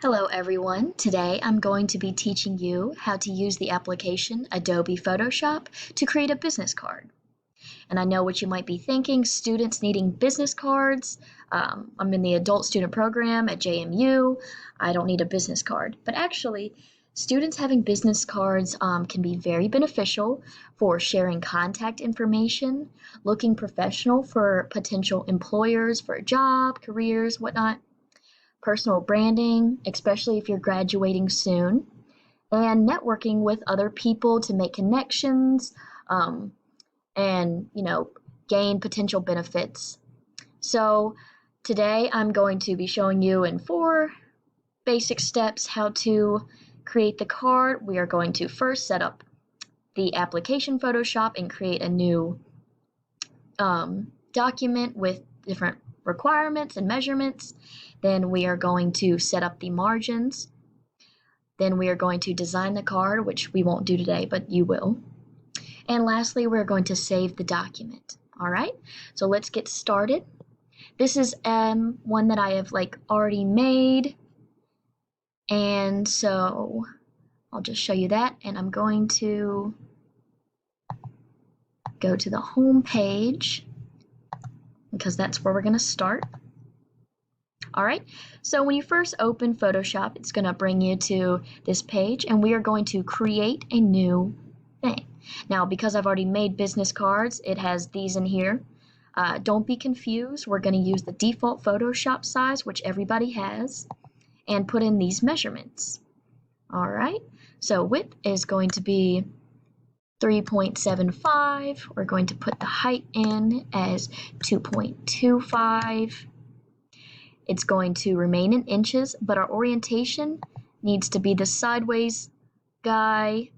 Hello everyone. Today I'm going to be teaching you how to use the application Adobe Photoshop to create a business card. And I know what you might be thinking, students needing business cards. I'm in the adult student program at JMU. I don't need a business card. But actually, students having business cards can be very beneficial for sharing contact information, looking professional for potential employers for a job, careers, whatnot, personal branding, especially if you're graduating soon, and networking with other people to make connections and, gain potential benefits. So today I'm going to be showing you in 4 basic steps how to create the card. We are going to first set up the application Photoshop and create a new document with different requirements and measurements. Then we are going to set up the margins. Then we are going to design the card, which we won't do today, but you will. And lastly, we're going to save the document. All right, so let's get started. This is one that I have already made. And so I'll just show you that. And I'm going to go to the home page because that's where we're going to start. All right, so when you first open Photoshop, it's going to bring you to this page, and we are going to create a new thing. Now, because I've already made business cards, it has these in here. Don't be confused. We're going to use the default Photoshop size, which everybody has, and put in these measurements. All right, so width is going to be 3.75. We're going to put the height in as 2.25. It's going to remain in inches, but our orientation needs to be the sideways guy.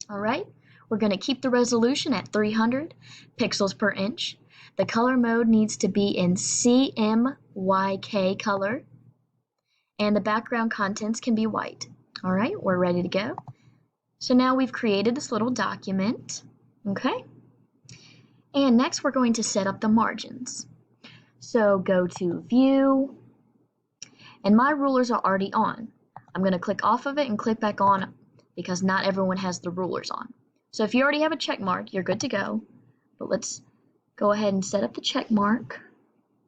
All right, we're going to keep the resolution at 300 pixels per inch. The color mode needs to be in CMYK color, and the background contents can be white. All right, we're ready to go. So now we've created this little document, okay? And next we're going to set up the margins. So go to View, and my rulers are already on. I'm going to click off of it and click back on because not everyone has the rulers on. So if you already have a check mark, you're good to go. But let's go ahead and set up the check mark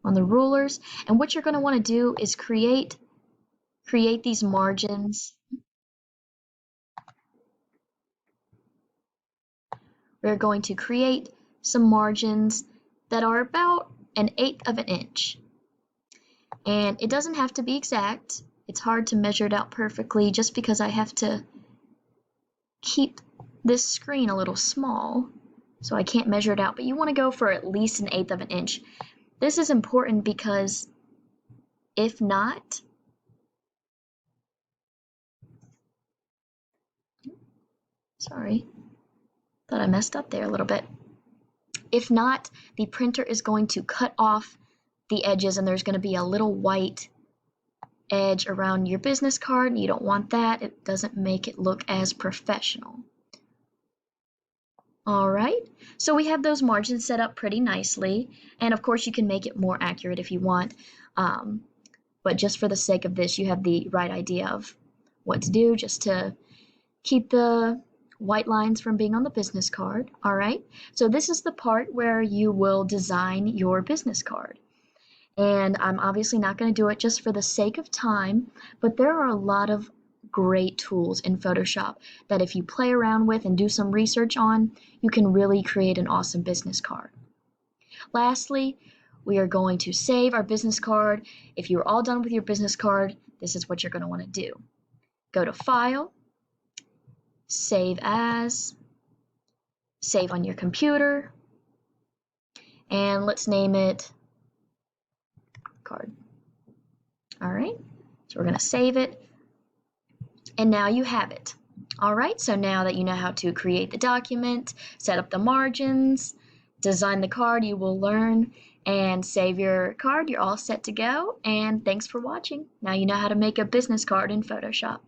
on the rulers. And what you're going to want to do is create these margins. We're going to create some margins that are about 1/8 of an inch. And it doesn't have to be exact. It's hard to measure it out perfectly just because I have to keep this screen a little small, so I can't measure it out, but you want to go for at least 1/8 of an inch. This is important because if not, sorry, thought I messed up there a little bit. If not, the printer is going to cut off the edges and there's going to be a little white edge around your business card, and you don't want that. It doesn't make it look as professional. All right, so we have those margins set up pretty nicely, and of course you can make it more accurate if you want, but just for the sake of this, you have the right idea of what to do just to keep the white lines from being on the business card. All right, so this is the part where you will design your business card. And I'm obviously not going to do it just for the sake of time, but there are a lot of great tools in Photoshop that if you play around with and do some research on, you can really create an awesome business card. Lastly, we are going to save our business card. If you're all done with your business card, this is what you're going to want to do. Go to File, Save As, save on your computer, and let's name it card. All right, so we're going to save it, and now you have it. All right, so now that you know how to create the document, set up the margins, design the card, you will learn and save your card. You're all set to go, and thanks for watching. Now you know how to make a business card in Photoshop.